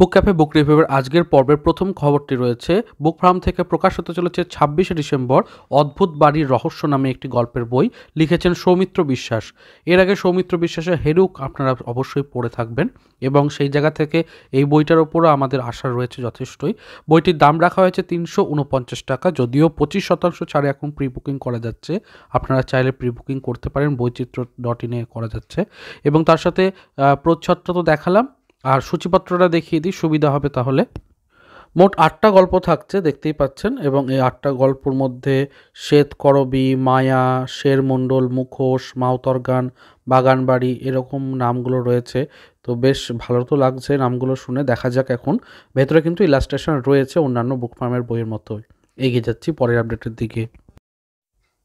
বুক cafe বুক রিভিউয়ের আজকের পর্বের প্রথম খবরটি রয়েছে বুক ফার্ম থেকে প্রকাশ হতে চলেছে ২৬শে ডিসেম্বর অদ্ভুত বাড়ির রহস্য নামে একটি গল্পের বই লিখেছেন সৌমিত্র বিশ্বাস। এর আগে সৌমিত্র বিশ্বাসের হেরুক আপনারা অবশ্যই পড়ে থাকবেন এবং সেই জায়গা থেকে এই বইটার ওপরও আমাদের আশা রয়েছে যথেষ্টই। বইটির দাম রাখা হয়েছে ৩৪৯ টাকা, যদিও ২৫% ছাড়ে এখন প্রি বুকিং করা যাচ্ছে। আপনারা চাইলে প্রি বুকিং করতে পারেন, বইচিত্র.in করা যাচ্ছে। এবং তার সাথে প্রচ্ছদটা তো দেখালাম, আর সূচিপত্রটা দেখিয়ে দিই, সুবিধা হবে তাহলে। মোট ৮টা গল্প থাকছে, দেখতেই পাচ্ছেন। এবং এই ৮টা গল্পর মধ্যে শ্বেতকরবী, মায়া, শেরমণ্ডল, মুখোশ, মাউতরগান, বাগানবাড়ি এরকম নামগুলো রয়েছে। তো বেশ ভালো তো লাগছে নামগুলো শুনে। দেখা যাক এখন। ভেতরে কিন্তু ইলাস্ট্রেশন রয়েছে অন্যান্য বুক ফার্মের বইয়ের মতোই। এগিয়ে যাচ্ছি পরের আপডেটের দিকে।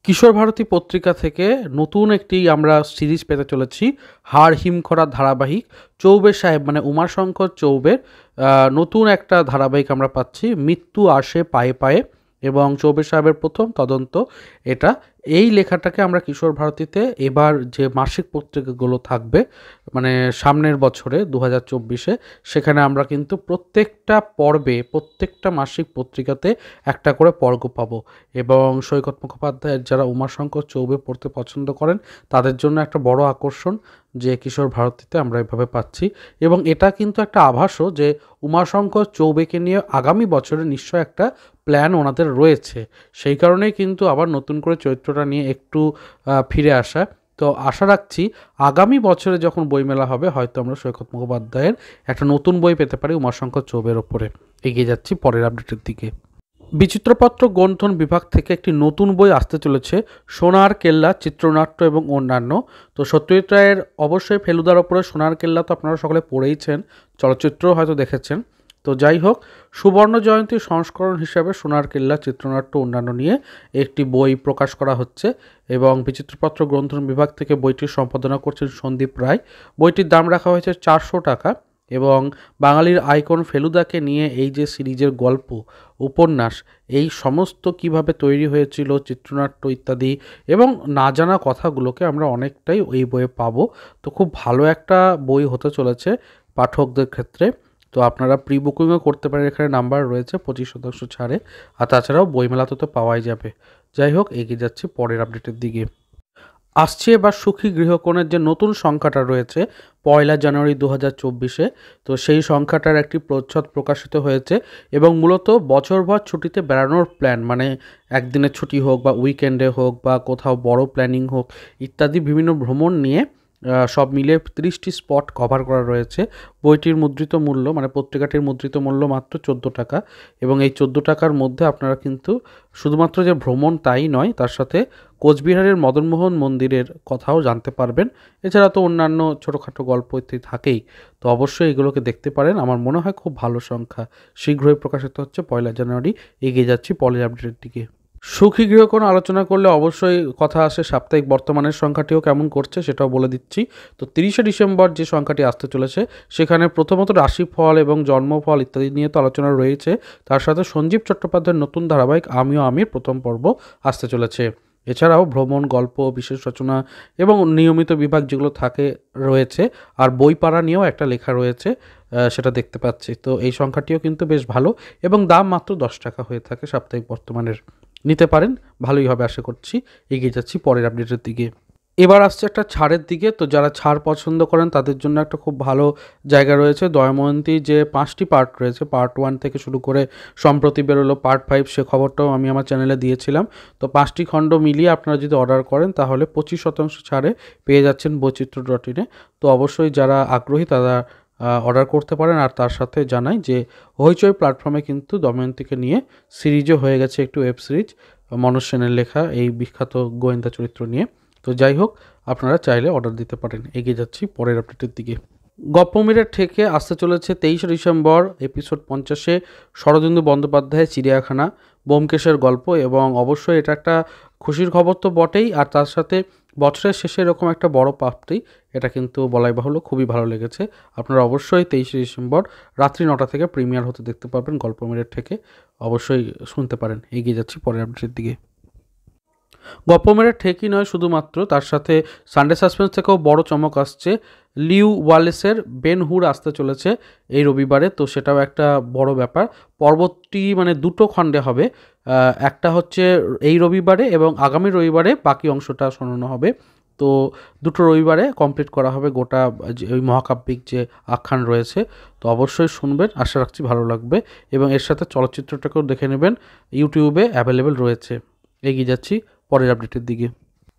কিশোর ভারতী পত্রিকা থেকে নতুন একটি আমরা সিরিজ পেতে চলেছি, হাড় হিম করা ধারাবাহিক। চৌবে সাহেব মানে উমাশঙ্কর চৌবের নতুন একটা ধারাবাহিক আমরা পাচ্ছি, মৃত্যু আসে পায়ে পায়ে। এবং চৌবে সাহেবের প্রথম তদন্ত এটা। এই লেখাটাকে আমরা কিশোর ভারতীতে এবার যে মাসিক পত্রিকাগুলো থাকবে মানে সামনের বছরে ২০২৪-এ, সেখানে আমরা কিন্তু প্রত্যেকটা পর্বে প্রত্যেকটা মাসিক পত্রিকাতে একটা করে পর্ব পাবো। এবং সৈকত মুখোপাধ্যায়ের যারা উমাশঙ্কর চৌবে পড়তে পছন্দ করেন তাদের জন্য একটা বড় আকর্ষণ যে কিশোর ভারতীতে আমরা এভাবে পাচ্ছি। এবং এটা কিন্তু একটা আভাসও যে উমাশঙ্কর চৌবেকে নিয়ে আগামী বছরে নিশ্চয় একটা প্ল্যান ওনাদের রয়েছে। সেই কারণেই কিন্তু আবার নতুন করে চরিত্রটা নিয়ে একটু ফিরে আসা। তো আশা রাখছি আগামী বছরে যখন বইমেলা হবে হয়তো আমরা সৈকত মুখোপাধ্যায়ের একটা নতুন বই পেতে পারি উমাশঙ্কর চৌবের ওপরে। এগিয়ে যাচ্ছি পরের আপডেটের দিকে। বিচিত্রপত্র গ্রন্থন বিভাগ থেকে একটি নতুন বই আসতে চলেছে, সোনার কেল্লা, চিত্রনাট্য এবং অন্যান্য। তো সত্যজিৎ রায়ের অবশ্যই ফেলুদার ওপরে সোনার কেল্লা তো আপনারা সকলে পড়েইছেন, চলচ্চিত্রও হয়তো দেখেছেন। তো যাই হোক, সুবর্ণ জয়ন্তী সংস্করণ হিসাবে সোনার কেল্লা, চিত্রনাট্য অন্যান্য নিয়ে একটি বই প্রকাশ করা হচ্ছে। এবং বিচিত্রপত্র গ্রন্থন বিভাগ থেকে বইটির সম্পাদনা করছেন সন্দীপ রায়। বইটির দাম রাখা হয়েছে ৪০০ টাকা। এবং বাঙালির আইকন ফেলুদাকে নিয়ে এই যে সিরিজের গল্প, উপন্যাস, এই সমস্ত কিভাবে তৈরি হয়েছিল, চিত্রনাট্য ইত্যাদি এবং না জানা কথাগুলোকে আমরা অনেকটাই এই বইয়ে পাবো। তো খুব ভালো একটা বই হতে চলেছে পাঠকদের ক্ষেত্রে। তো আপনারা প্রি বুকিংও করতে পারেন, এখানে নাম্বার রয়েছে ২৫% ছাড়ে। আর তাছাড়াও বইমেলাতে তো পাওয়াই যাবে। যাই হোক, এগিয়ে যাচ্ছি পরের আপডেটের দিকে। আসছে এবার সুখী গৃহকোণের যে নতুন সংখ্যাটা রয়েছে ১লা জানুয়ারি ২০২৪-এ, তো সেই সংখ্যাটার একটি প্রচ্ছদ প্রকাশিত হয়েছে। এবং মূলত বছরভর ছুটিতে বেড়ানোর প্ল্যান, মানে একদিনের ছুটি হোক বা উইকেন্ডে হোক বা কোথাও বড় প্ল্যানিং হোক ইত্যাদি বিভিন্ন ভ্রমণ নিয়ে সব মিলে ৩০টি স্পট কভার করা রয়েছে। বইটির মুদ্রিত মূল্য মানে পত্রিকাটির মুদ্রিত মূল্য মাত্র ১৪ টাকা। এবং এই ১৪ টাকার মধ্যে আপনারা কিন্তু শুধুমাত্র যে ভ্রমণ তাই নয়, তার সাথে কোচবিহারের মদনমোহন মন্দিরের কথাও জানতে পারবেন। এছাড়া তো অন্যান্য ছোটোখাটো গল্প ইত্যাদি থাকেই। তো অবশ্যই এগুলোকে দেখতে পারেন। আমার মনে হয় খুব ভালো সংখ্যা। শীঘ্রই প্রকাশিত হচ্ছে ১লা জানুয়ারি। এগিয়ে যাচ্ছি পরের আপডেটের দিকে। সুখী গৃহকোণ আলোচনা করলে অবশ্যই কথা আসে সাপ্তাহিক বর্তমানের সংখ্যাটিও কেমন করছে সেটাও বলে দিচ্ছি। তো ৩০শে ডিসেম্বর যে সংখ্যাটি আসতে চলেছে সেখানে প্রথমত রাশিফল এবং জন্মফল ইত্যাদি নিয়ে তো আলোচনা রয়েছে। তার সাথে সঞ্জীব চট্টোপাধ্যায়ের নতুন ধারাবাহিক আমিও আমির প্রথম পর্ব আসতে চলেছে। এছাড়াও ভ্রমণ, গল্প, বিশেষ রচনা এবং নিয়মিত বিভাগ যেগুলো থাকে রয়েছে। আর বই পাড়া নিয়েও একটা লেখা রয়েছে, সেটা দেখতে পাচ্ছি। তো এই সংখ্যাটিও কিন্তু বেশ ভালো এবং দাম মাত্র ১০ টাকা হয়ে থাকে সাপ্তাহিক বর্তমানের। নিতে পারেন, ভালোই হবে আশা করছি। এগিয়ে যাচ্ছি পরের আপডেটের দিকে। এবার আসছে একটা ছাড়ের দিকে। তো যারা ছাড় পছন্দ করেন তাদের জন্য একটা খুব ভালো জায়গা রয়েছে। দময়ন্তী যে ৫টি পার্ট রয়েছে, পার্ট 1 থেকে শুরু করে সম্প্রতি বেরোলো পার্ট 5, সে খবরটাও আমি আমার চ্যানেলে দিয়েছিলাম। তো 5টি খণ্ড মিলিয়ে আপনারা যদি অর্ডার করেন তাহলে ২৫% ছাড়ে পেয়ে যাচ্ছেন বৈচিত্র্য.in-এ। তো অবশ্যই যারা আগ্রহী তারা অর্ডার করতে পারেন। আর তার সাথে জানাই যে হইচই প্ল্যাটফর্মে কিন্তু দময়ন্তীকে নিয়ে সিরিজও হয়ে গেছে একটু ওয়েব সিরিজ, মনোজ সেনের লেখা এই বিখ্যাত গোয়েন্দা চরিত্র নিয়ে। তো যাই হোক, আপনারা চাইলে অর্ডার দিতে পারেন। এগিয়ে যাচ্ছি পরের আপডেটের দিকে। গপ্পমিরের থেকে আসতে চলেছে ২৩শে ডিসেম্বর এপিসোড ৫০-এ শরদিন্দু বন্দ্যোপাধ্যায়ের চিড়িয়াখানা, ব্যোমকেশের গল্প। এবং অবশ্যই এটা একটা খুশির খবর তো বটেই, আর তার সাথে বছরের শেষে এরকম একটা বড় প্রাপ্তি, এটা কিন্তু বলাই বাহুল্য, খুবই ভালো লেগেছে। আপনারা অবশ্যই ২৩শে ডিসেম্বর রাত্রি ৯টা থেকে প্রিমিয়ার হতে দেখতে পাবেন গল্পমিরের থেকে। অবশ্যই শুনতে পারেন। এগিয়ে যাচ্ছি পরের আপডেটের দিকে। গপ্প মেরে ঠেকই নয় শুধুমাত্র, তার সাথে সানডে সাসপেন্স থেকেও বড় চমক আসছে। লিউ ওয়ালেসের বেন হুর আসতে চলেছে এই রবিবারে, তো সেটাও একটা বড় ব্যাপার। পর্বটি মানে দুটো খণ্ডে হবে, একটা হচ্ছে এই রবিবারে এবং আগামী রবিবারে বাকি অংশটা শোনানো হবে। তো দুটো রবিবারে কমপ্লিট করা হবে গোটা যে ওই মহাকাব্যিক যে আখ্যান রয়েছে। তো অবশ্যই শুনবেন, আশা রাখছি ভালো লাগবে। এবং এর সাথে চলচ্চিত্রটাকেও দেখে নেবেন, ইউটিউবে অ্যাভেলেবেল রয়েছে। এগিয়ে যাচ্ছি পরের আপডেটের দিকে।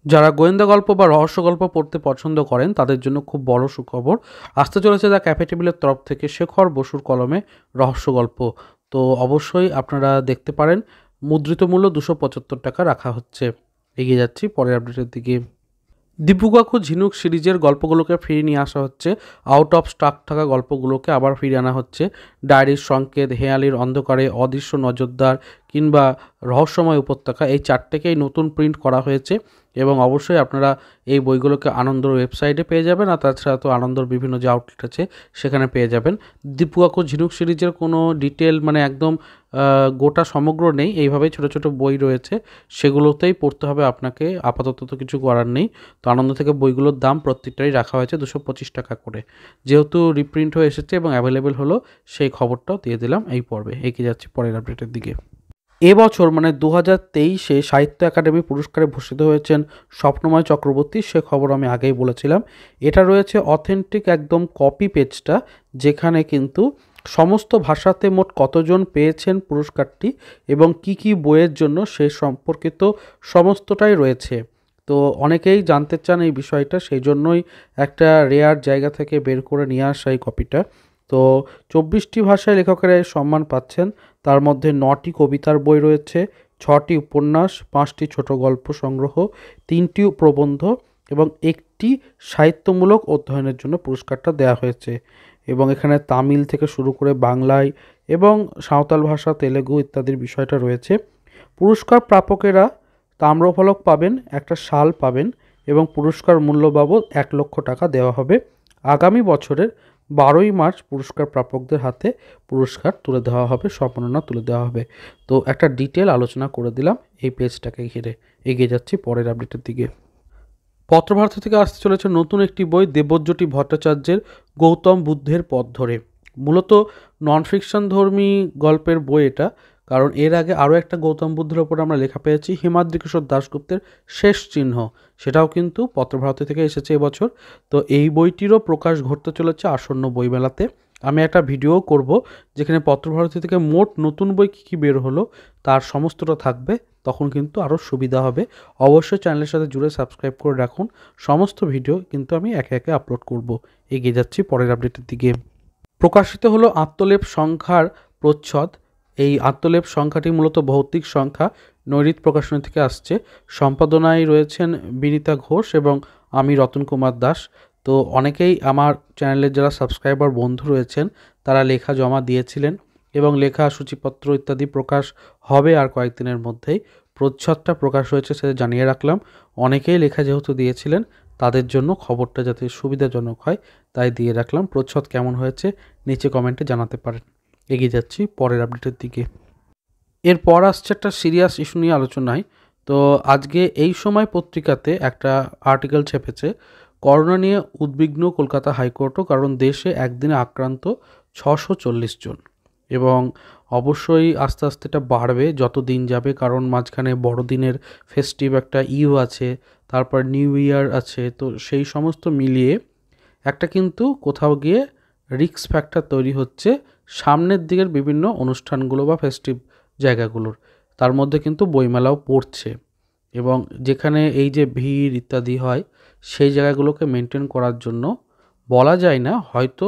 যারা গোয়েন্দা গল্প বা রহস্য গল্প পড়তে পছন্দ করেন তাদের জন্য খুব বড় সুখবর। আসতে চলেছে দ্য ক্যাফে টেবিলের তরফ থেকে শেখর বসুর কলমে রহস্য গল্প। তো অবশ্যই আপনারা দেখতে পারেন। মুদ্রিত মূল্য 275 টাকা রাখা হচ্ছে। এগিয়ে যাচ্ছি পরের আপডেটের দিকে। দীপু কাকু ঝিনুক সিরিজের গল্পগুলোকে ফিরিয়ে নিয়ে আসা হচ্ছে। আউট অফ স্টক থাকা গল্পগুলোকে আবার ফিরিয়ে আনা হচ্ছে। ডায়েরির সংকেত, হেঁয়ালির অন্ধকারে, অদৃশ্য নজরদার কিংবা রহস্যময় উপত্যকা, এই চারটেকেই নতুন প্রিন্ট করা হয়েছে। এবং অবশ্যই আপনারা এই বইগুলোকে আনন্দর ওয়েবসাইটে পেয়ে যাবেন, আর তাছাড়া তো আনন্দর বিভিন্ন যে আউটলেট আছে সেখানে পেয়ে যাবেন। দীপু কাকু ঝিনুক সিরিজের কোনো ডিটেল মানে একদম গোটা সমগ্র নেই, এইভাবেই ছোটো ছোটো বই রয়েছে, সেগুলোতেই পড়তে হবে আপনাকে। আপাতত তো কিছু করার নেই। তো আনন্দ থেকে বইগুলোর দাম প্রত্যেকটাই রাখা হয়েছে 225 টাকা করে। যেহেতু রিপ্রিন্ট হয়ে এসেছে এবং অ্যাভেলেবেল হলো, সেই খবরটাও দিয়ে দিলাম এই পর্বে। এগিয়ে যাচ্ছি পরের আপডেটের দিকে। এবছর মানে 2023-এ সাহিত্য একাডেমি পুরস্কারে ভূষিত হয়েছেন স্বপ্নময় চক্রবর্তী, সে খবর আমি আগেই বলেছিলাম। এটা রয়েছে অথেন্টিক একদম কপি পেজটা, যেখানে কিন্তু সমস্ত ভাষাতে মোট কতজন পেয়েছেন পুরস্কারটি এবং কি কি বইয়ের জন্য সে সম্পর্কিত সমস্তটাই রয়েছে। তো অনেকেই জানতে চান এই বিষয়টা, সেই জন্যই একটা রেয়ার জায়গা থেকে বের করে নিয়ে আসা এই কপিটা। তো 24টি ভাষায় লেখকেরা এই সম্মান পাচ্ছেন। তার মধ্যে 9টি কবিতার বই রয়েছে, 6টি উপন্যাস, 5টি ছোট গল্প সংগ্রহ, 3টি প্রবন্ধ এবং 1টি সাহিত্যমূলক অধ্যয়নের জন্য পুরস্কারটা দেওয়া হয়েছে। এবং এখানে তামিল থেকে শুরু করে বাংলায় এবং সাঁওতাল ভাষা, তেলেগু ইত্যাদির বিষয়টা রয়েছে। পুরস্কার প্রাপকেরা তাম্রফলক পাবেন, একটা শাল পাবেন এবং পুরস্কার মূল্য বাবদ 1 লক্ষ টাকা দেওয়া হবে। আগামী বছরের 12ই মার্চ পুরস্কার প্রাপকদের হাতে পুরস্কার তুলে দেওয়া হবে, সম্মাননা তুলে দেওয়া হবে। তো একটা ডিটেল আলোচনা করে দিলাম এই পেজটাকে ঘিরে। এগিয়ে যাচ্ছি পরের আপডেটের দিকে। পত্রভারতী থেকে আসতে চলেছে নতুন একটি বই, দেবজ্যোতি ভট্টাচার্যের গৌতম বুদ্ধের পথ ধরে। মূলত নন ফিকশন ধর্মী গল্পের বই এটা, কারণ এর আগে আরও একটা গৌতম বুদ্ধের ওপর আমরা লেখা পেয়েছি, হিমাদ্রি কিশোর দাশগুপ্তের শেষ চিহ্ন, সেটাও কিন্তু পত্রভারতী থেকে এসেছে এবছর। তো এই বইটিরও প্রকাশ ঘটতে চলেছে আসন্ন বইমেলাতে। আমি একটা ভিডিও করব যেখানে পত্রভারতী থেকে মোট নতুন বই কী কী বের হলো তার সমস্তটা থাকবে, তখন কিন্তু আরও সুবিধা হবে। অবশ্যই চ্যানেলের সাথে জুড়ে সাবস্ক্রাইব করে রাখুন, সমস্ত ভিডিও কিন্তু আমি একে একে আপলোড করব। এগিয়ে যাচ্ছি পরের আপডেটের দিকে। প্রকাশিত হলো আত্মলেপ সংখ্যার প্রচ্ছদ। এই আত্মলেপ সংখ্যাটি মূলত ভৌতিক সংখ্যা, নৈরিত প্রকাশনী থেকে আসছে। সম্পাদনায় রয়েছেন বিনীতা ঘোষ এবং আমি রতন কুমার দাস। তো অনেকেই আমার চ্যানেলের যারা সাবস্ক্রাইবার বন্ধু রয়েছেন তারা লেখা জমা দিয়েছিলেন এবং লেখা সূচিপত্র ইত্যাদি প্রকাশ হবে আর কয়েকদিনের মধ্যেই। প্রচ্ছদটা প্রকাশ হয়েছে সেটা জানিয়ে রাখলাম। অনেকেই লেখা যেহেতু দিয়েছিলেন তাদের জন্য খবরটা যাতে সুবিধাজনক হয় তাই দিয়ে রাখলাম। প্রচ্ছদ কেমন হয়েছে নিচে কমেন্টে জানাতে পারেন। এগিয়ে যাচ্ছি পরের আপডেটের দিকে। এরপর আসছে একটা সিরিয়াস ইস্যু নিয়ে আলোচনায়। তো আজকে এই সময় পত্রিকাতে একটা আর্টিকেল ছেপেছে, করোনা নিয়ে উদ্বিগ্ন কলকাতা হাইকোর্টও, কারণ দেশে একদিনে আক্রান্ত 640 জন। এবং অবশ্যই আস্তে আস্তে এটা বাড়বে যত দিন যাবে, কারণ মাঝখানে বড়দিনের ফেস্টিভ একটা ইভ আছে, তারপর নিউ ইয়ার আছে। তো সেই সমস্ত মিলিয়ে একটা কিন্তু কোথাও গিয়ে রিস্ক ফ্যাক্টর তৈরি হচ্ছে সামনের দিকের বিভিন্ন অনুষ্ঠানগুলো বা ফেস্টিভ জায়গাগুলোর। তার মধ্যে কিন্তু বইমেলাও পড়ছে এবং যেখানে এই যে ভিড় ইত্যাদি হয় সেই জায়গাগুলোকে মেনটেন করার জন্য বলা যায় না, হয়তো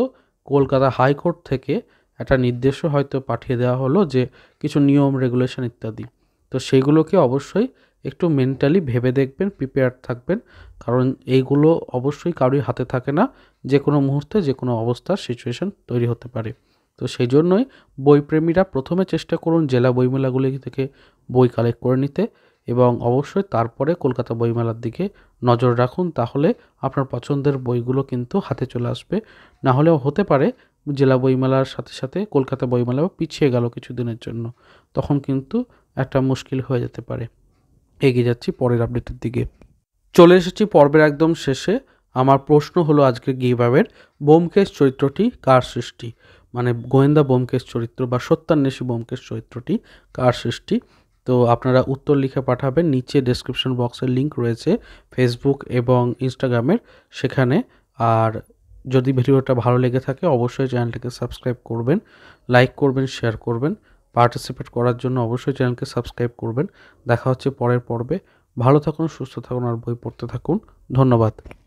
কলকাতা হাইকোর্ট থেকে একটা নির্দেশও হয়তো পাঠিয়ে দেওয়া হলো যে কিছু নিয়ম রেগুলেশন ইত্যাদি। তো সেইগুলোকে অবশ্যই একটু মেন্টালি ভেবে দেখবেন, প্রিপেয়ার থাকবেন, কারণ এইগুলো অবশ্যই কারোর হাতে থাকে না, যে কোনো মুহূর্তে যে কোনো অবস্থার সিচুয়েশন তৈরি হতে পারে। তো সেই জন্যই বইপ্রেমীরা প্রথমে চেষ্টা করুন জেলা বইমেলাগুলি থেকে বই কালেক্ট করে নিতে এবং অবশ্যই তারপরে কলকাতা বইমেলার দিকে নজর রাখুন, তাহলে আপনার পছন্দের বইগুলো কিন্তু হাতে চলে আসবে। না হলেও হতে পারে জেলা বইমেলার সাথে সাথে কলকাতা বইমেলাও পিছিয়ে গেল কিছুদিনের জন্য, তখন কিন্তু একটা মুশকিল হয়ে যেতে পারে। এগিয়ে যাচ্ছি পরের আপডেটের দিকে। চলে এসেছি পর্বের একদম শেষে। আমার প্রশ্ন হলো আজকে গিভঅ্যাওয়ের, ব্যোমকেশ চরিত্রটি কার সৃষ্টি? মানে গোয়েন্দা ব্যোমকেশ চরিত্র বা সত্যান্বেষী ব্যোমকেশ চরিত্রটি কার সৃষ্টি? তো আপনারা উত্তর লিখে পাঠাবেন, নিচে ডেসক্রিপশন বক্সের লিঙ্ক রয়েছে ফেসবুক এবং ইনস্টাগ্রামের, সেখানে। আর যদি ভিডিওটা ভালো লেগে থাকে অবশ্যই চ্যানেলটাকে সাবস্ক্রাইব করবেন, লাইক করবেন, শেয়ার করবেন। পার্টিসিপেট করার জন্য অবশ্যই চ্যানেলকে সাবস্ক্রাইব করবেন। দেখা হচ্ছে পরের পর্বে। ভালো থাকুন, সুস্থ থাকুন আর বই পড়তে থাকুন। ধন্যবাদ।